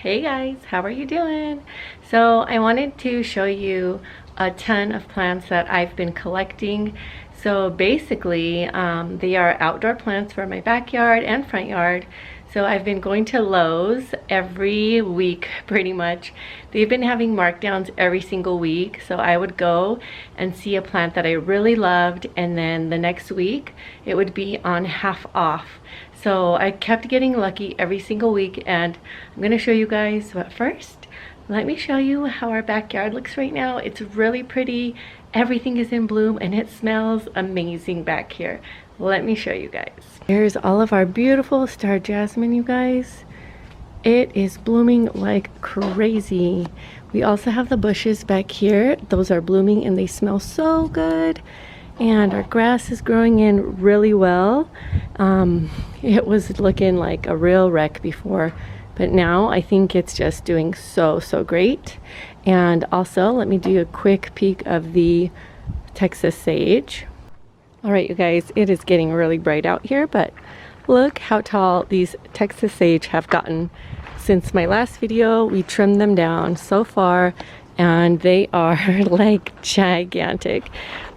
Hey guys, how are you doing? So I wanted to show you a ton of plants that I've been collecting. So basically, they are outdoor plants for my backyard and front yard. So I've been going to Lowe's every week pretty much. They've been having markdowns every single week. So I would go and see a plant that I really loved, and then the next week it would be on half off. So I kept getting lucky every single week, and I'm gonna show you guys. But first, let me show you how our backyard looks right now. It's really pretty. Everything is in bloom and it smells amazing back here. Let me show you guys. Here's all of our beautiful star jasmine, you guys. It is blooming like crazy. We also have the bushes back here. Those are blooming and they smell so good. And our grass is growing in really well. It was looking like a real wreck before, but now I think it's just doing so great. And also, let me do a quick peek of the Texas sage. All right, you guys, it is getting really bright out here, but look how tall these Texas sage have gotten. Since my last video, we trimmed them down so far, and they are like gigantic.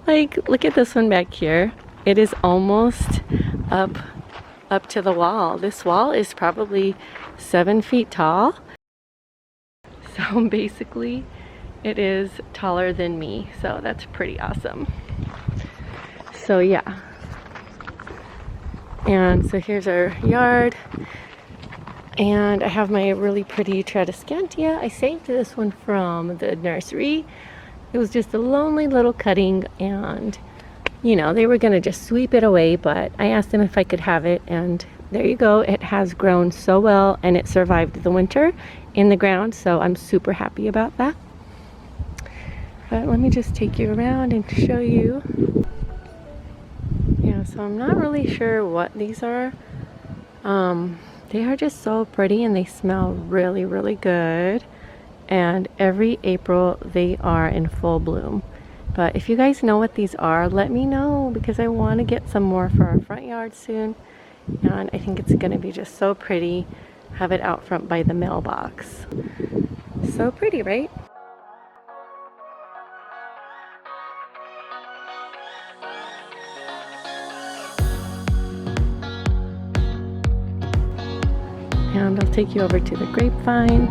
Like, look at this one back here. It is almost up to the wall. This wall is probably 7 feet tall. So basically, it is taller than me. So that's pretty awesome. So yeah. And so here's our yard. And I have my really pretty Tradescantia. I saved this one from the nursery. It was just a lonely little cutting, and you know, they were gonna just sweep it away, but I asked them if I could have it, and there you go. It has grown so well, and it survived the winter in the ground, so I'm super happy about that. But let me just take you around and show you. Yeah, so I'm not really sure what these are. They are just so pretty and they smell really good. And every April they are in full bloom. But if you guys know what these are, let me know, because I want to get some more for our front yard soon. And I think it's going to be just so pretty. Have it out front by the mailbox. So pretty, right? And I'll take you over to the grapevine.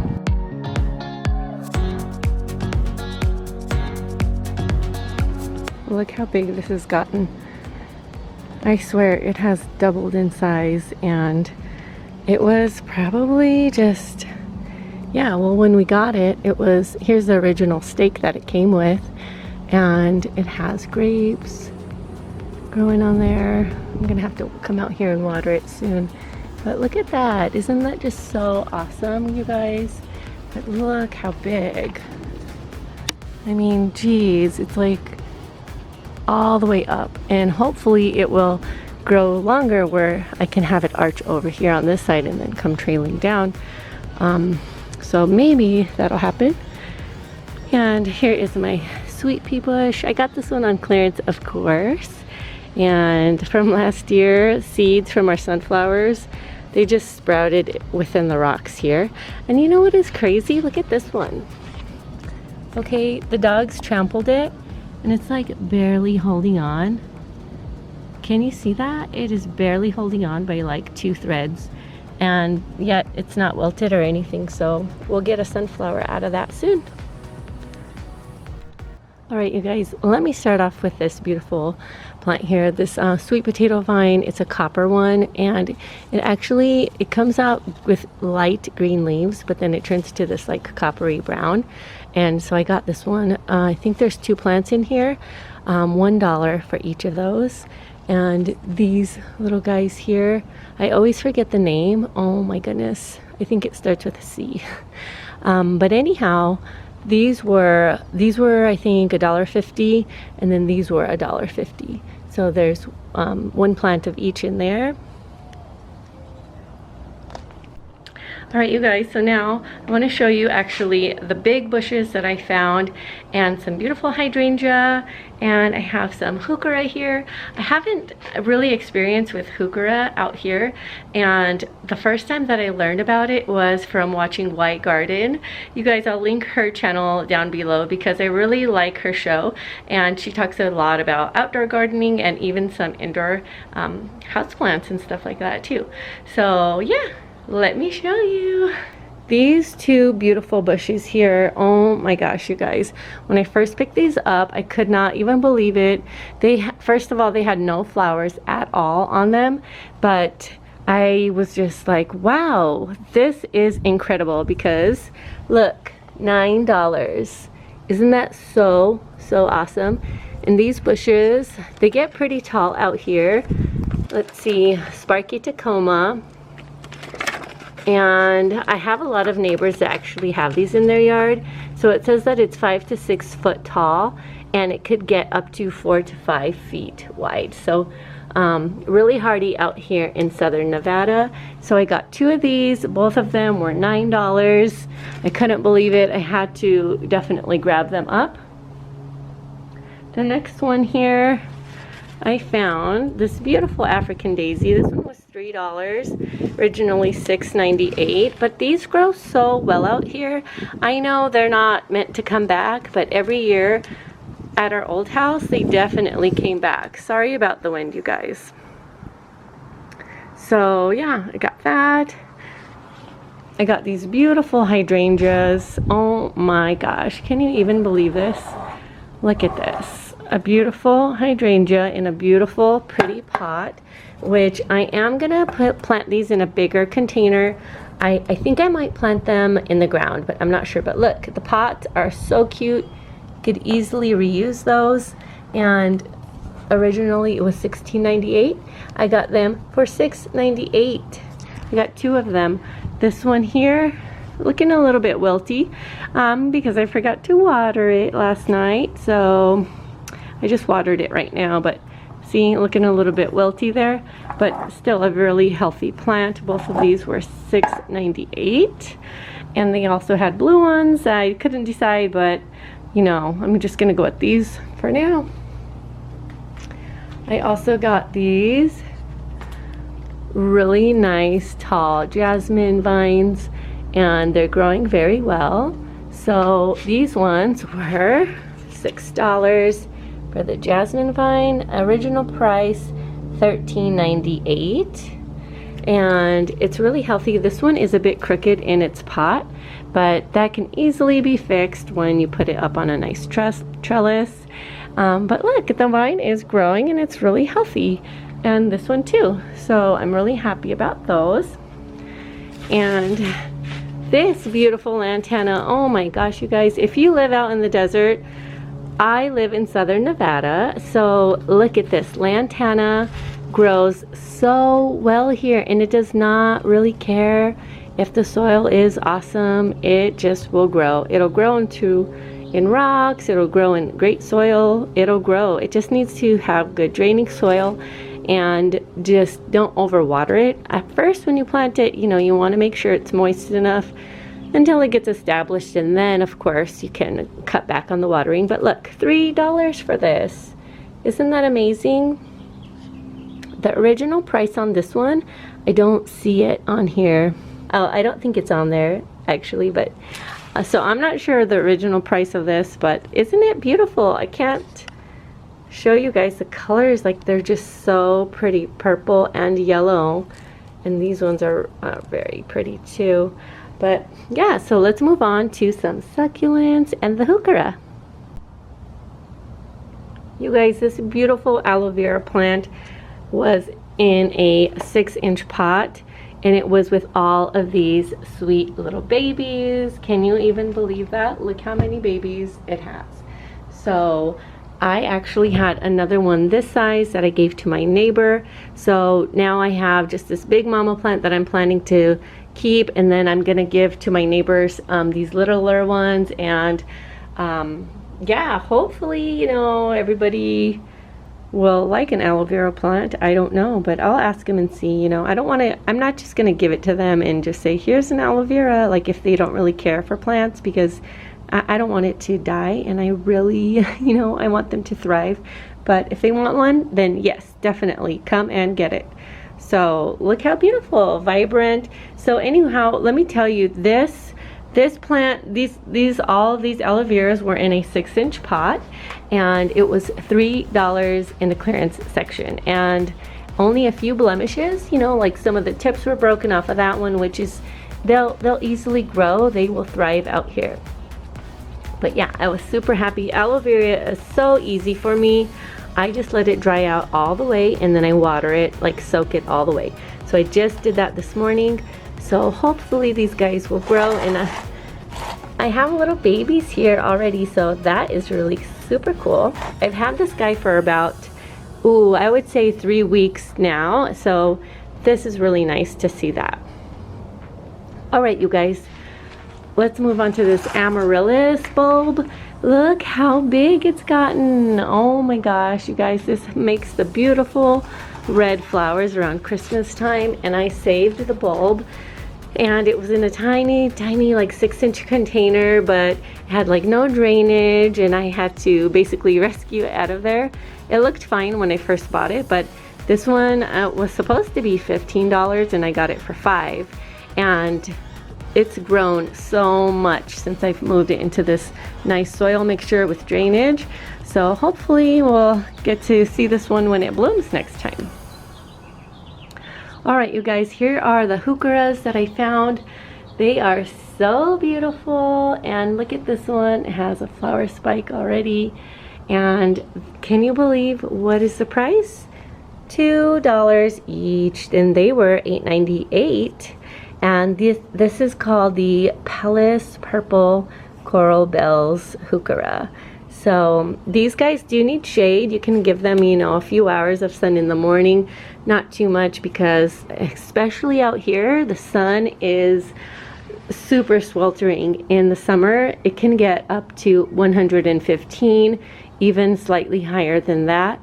Look how big this has gotten. I swear it has doubled in size, and it was probably just, yeah, well, when we got it, it was, here's the original stake that it came with, and it has grapes growing on there. I'm gonna have to come out here and water it soon. But look at that. Isn't that just so awesome, you guys? But look how big. I mean, geez, it's like all the way up, and hopefully it will grow longer where I can have it arch over here on this side and then come trailing down. So maybe that'll happen. And here is my sweet pea bush. I got this one on clearance, of course, and from last year, seeds from our sunflowers, they just sprouted within the rocks here. And you know what is crazy? Look at this one. Okay, the dogs trampled it, and it's like barely holding on. Can you see that? It is barely holding on by like 2 threads, and yet it's not wilted or anything, so we'll get a sunflower out of that soon. All right, you guys, let me start off with this beautiful plant here, this sweet potato vine. It's a copper one, and it comes out with light green leaves, but then it turns to this like coppery brown. And so I got this one. I think there's 2 plants in here, $1 for each of those. And these little guys here, I always forget the name. Oh my goodness, I think it starts with a C. But anyhow, these were I think $1.50, and then these were $1.50. So there's 1 plant of each in there. All right, you guys, so now I want to show you actually the big bushes that I found and some beautiful hydrangea, and I have some heuchera here. I haven't really experienced with heuchera out here, and the first time that I learned about it was from watching White Garden. You guys, I'll link her channel down below because I really like her show, and she talks a lot about outdoor gardening and even some indoor houseplants and stuff like that too. So yeah, let me show you. These two beautiful bushes here, oh my gosh, you guys, when I first picked these up, I could not even believe it. First of all, they had no flowers at all on them, but I was just like, wow, this is incredible because look, $9. Isn't that so awesome? And these bushes, they get pretty tall out here. Let's see, Sparky Tacoma. And I have a lot of neighbors that actually have these in their yard. So it says that it's 5 to 6 foot tall, and it could get up to 4 to 5 feet wide. So really hardy out here in southern Nevada. So I got 2 of these. Both of them were $9. I couldn't believe it. I had to definitely grab them up. The next one here, I found this beautiful African daisy. This one was $3, originally $6.98, but these grow so well out here. I know they're not meant to come back, but every year at our old house they definitely came back. Sorry about the wind, you guys. So yeah, I got that. I got these beautiful hydrangeas. Oh my gosh, can you even believe this? Look at this. A beautiful hydrangea in a beautiful pretty pot, which I am gonna plant these in a bigger container. I think I might plant them in the ground, but I'm not sure. But look, the pots are so cute. Could easily reuse those. And originally it was $16.98. I got them for $6.98. I got 2 of them. This one here, looking a little bit wilty because I forgot to water it last night. So I just watered it right now, but see, looking a little bit wilty there, but still a really healthy plant. Both of these were $6.98, and they also had blue ones. I couldn't decide, but you know, I'm just gonna go with these for now. I also got these really nice tall jasmine vines, and they're growing very well. So these ones were $6 for the jasmine vine. Original price $13.98, and it's really healthy. This one is a bit crooked in its pot, but that can easily be fixed when you put it up on a nice trellis. But look, the vine is growing and it's really healthy, and this one too. So I'm really happy about those. And this beautiful lantana, oh my gosh, you guys, if you live out in the desert, I live in southern Nevada, so look at this. Lantana grows so well here, and it does not really care if the soil is awesome. It just will grow. It'll grow in rocks, it'll grow in great soil, it'll grow. It just needs to have good draining soil, and just don't overwater it. At first when you plant it, you know, you want to make sure it's moist enough until it gets established, and then of course you can cut back on the watering. But look, $3 for this. Isn't that amazing? The original price on this one, I don't see it on here. Oh, I don't think it's on there actually, but so I'm not sure the original price of this, but isn't it beautiful? I can't show you guys the colors, like they're just so pretty, purple and yellow, and these ones are very pretty too. But yeah, so let's move on to some succulents and the heuchera. You guys, this beautiful aloe vera plant was in a 6-inch pot, and it was with all of these sweet little babies. Can you even believe that? Look how many babies it has. So I actually had another one this size that I gave to my neighbor. So now I have just this big mama plant that I'm planning to keep, and then I'm gonna give to my neighbors these littler ones. And yeah, hopefully, you know, everybody will like an aloe vera plant. I don't know, but I'll ask them and see. You know, I don't want to, I'm not just going to give it to them and just say, here's an aloe vera, like if they don't really care for plants, because I don't want it to die, and I really, you know, I want them to thrive. But if they want one, then yes, definitely come and get it. So look how beautiful, vibrant. So anyhow, let me tell you, this plant, all of these aloe veras were in a 6-inch pot, and it was $3 in the clearance section, and only a few blemishes, you know, like some of the tips were broken off of that one, which is, they'll easily grow, they will thrive out here. But yeah, I was super happy. Aloe vera is so easy for me. I just let it dry out all the way, and then I water it, like soak it all the way. So I just did that this morning. So hopefully these guys will grow, and I have little babies here already, so that is really super cool. I've had this guy for about, I would say 3 weeks now, so this is really nice to see that. All right, you guys, let's move on to this amaryllis bulb. Look how big it's gotten. Oh my gosh, you guys, this makes the beautiful red flowers around Christmas time, and I saved the bulb, and it was in a tiny like 6-inch container, but it had like no drainage, and I had to basically rescue it out of there. It looked fine when I first bought it, but this one was supposed to be $15, and I got it for $5, and it's grown so much since I've moved it into this nice soil mixture with drainage. So hopefully we'll get to see this one when it blooms next time. All right, you guys, here are the heucheras that I found. They are so beautiful, and look at this one. It has a flower spike already, and can you believe what is the price? $2 each, and they were $8.98. And this is called the Palace Purple Coral Bells heuchera. So these guys do need shade. You can give them, you know, a few hours of sun in the morning, not too much, because especially out here, the sun is super sweltering. In the summer, it can get up to 115, even slightly higher than that.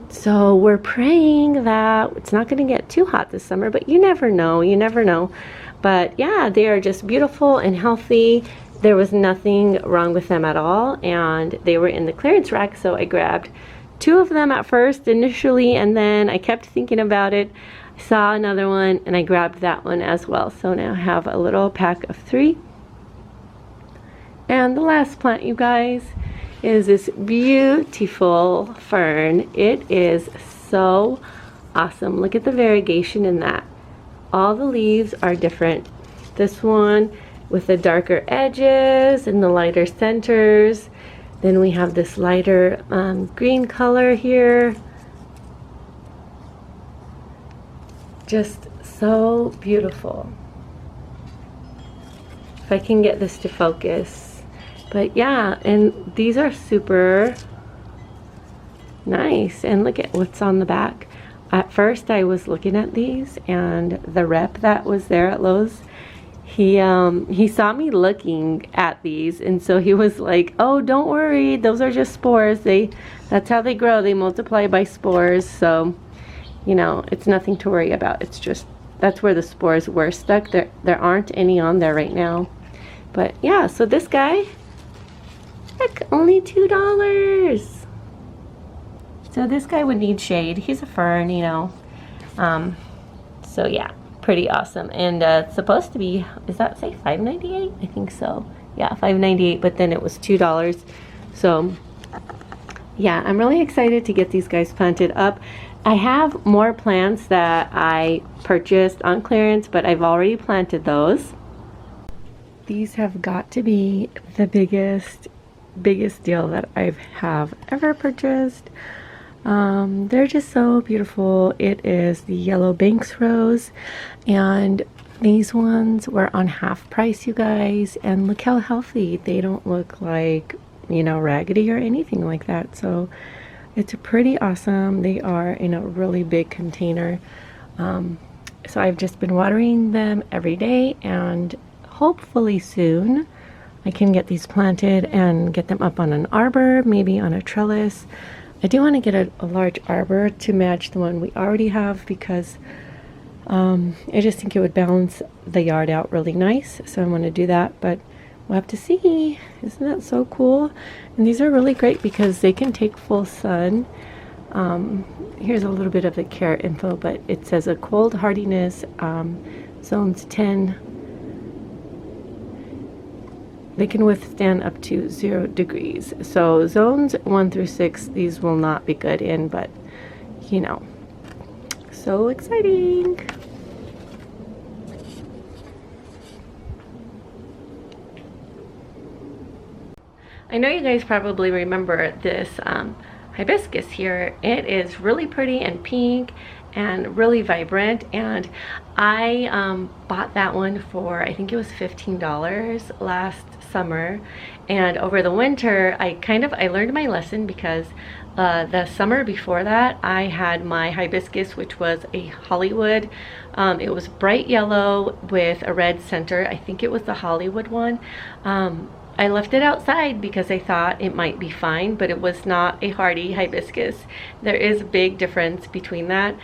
So we're praying that it's not going to get too hot this summer, but you never know, you never know. But yeah, they are just beautiful and healthy. There was nothing wrong with them at all, and they were in the clearance rack, so I grabbed 2 of them at first initially, and then I kept thinking about it. I saw another one, and I grabbed that one as well. So now I have a little pack of 3. And the last plant, you guys, is this beautiful fern. It is so awesome. Look at the variegation in that. All the leaves are different. This one with the darker edges and the lighter centers. Then we have this lighter green color here. Just so beautiful. If I can get this to focus. But yeah, and these are super nice. And look at what's on the back. At first I was looking at these, and the rep that was there at Lowe's, he saw me looking at these, and so he was like, oh, don't worry, those are just spores. That's how they grow. They multiply by spores. So, you know, it's nothing to worry about. It's just, that's where the spores were stuck. There aren't any on there right now. But yeah, so this guy, heck, only $2. So this guy would need shade. He's a fern, you know. So yeah, pretty awesome. And it's supposed to be, does that say $5.98? I think so. Yeah, $5.98, but then it was $2. So yeah, I'm really excited to get these guys planted up. I have more plants that I purchased on clearance, but I've already planted those. These have got to be the biggest deal that I have ever purchased. They're just so beautiful. It is the yellow Banks rose, and these ones were on half price, you guys, and look how healthy. They don't look like, you know, raggedy or anything like that. So it's pretty awesome. They are in a really big container. So I've just been watering them every day, and hopefully soon I can get these planted and get them up on an arbor, maybe on a trellis. I do want to get a large arbor to match the one we already have because I just think it would balance the yard out really nice. So I want to do that, but we'll have to see. Isn't that so cool? And these are really great because they can take full sun. Here's a little bit of the care info, but it says a cold hardiness, zones 10. They can withstand up to 0 degrees. So zones 1 through 6, these will not be good in, but you know, so exciting. I know you guys probably remember this hibiscus here. It is really pretty and pink and really vibrant, and I bought that one for, I think it was $15 last summer. And over the winter I learned my lesson because the summer before that I had my hibiscus, which was a Hollywood. It was bright yellow with a red center. I think it was the Hollywood one. I left it outside because I thought it might be fine, but it was not a hardy hibiscus. There is a big difference between that.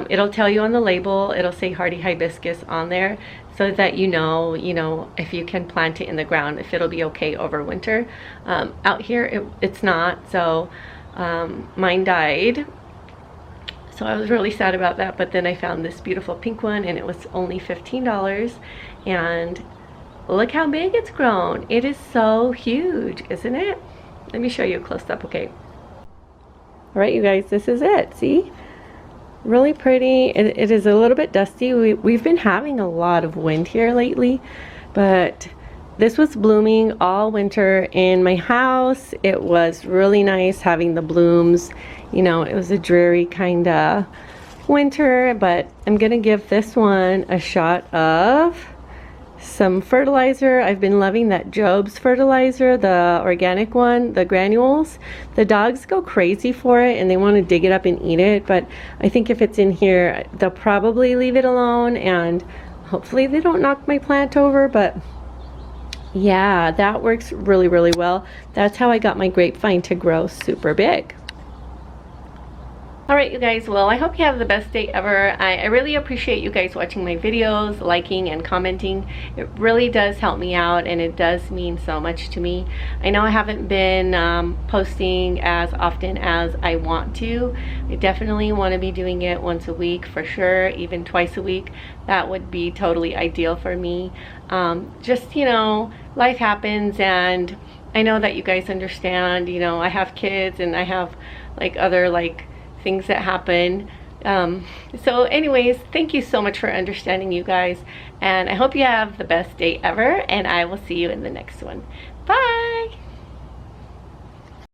It'll tell you on the label, it'll say hardy hibiscus on there so that you know if you can plant it in the ground, if it'll be okay over winter. Out here, it's not, so mine died. So I was really sad about that, but then I found this beautiful pink one and it was only $15, and look how big it's grown. It is so huge, isn't it? Let me show you a close-up, okay? All right, you guys, this is it. See? Really pretty. It is a little bit dusty. We've been having a lot of wind here lately, but this was blooming all winter in my house. It was really nice having the blooms. You know, it was a dreary kind of winter, but I'm gonna give this one a shot of some fertilizer. I've been loving that Job's fertilizer, the organic one, the granules. The dogs go crazy for it and they want to dig it up and eat it, but I think if it's in here they'll probably leave it alone, and hopefully they don't knock my plant over. But yeah, that works really, really well. That's how I got my grapevine to grow super big. Alright, you guys, well, I hope you have the best day ever. I really appreciate you guys watching my videos, liking and commenting. It really does help me out, and it does mean so much to me. I know I haven't been posting as often as I want to. I definitely want to be doing it once a week for sure, even twice a week. That would be totally ideal for me. Just, you know, life happens, and I know that you guys understand. You know, I have kids and I have like other things that happen. So anyways, thank you so much for understanding, you guys, and I hope you have the best day ever, and I will see you in the next one. Bye.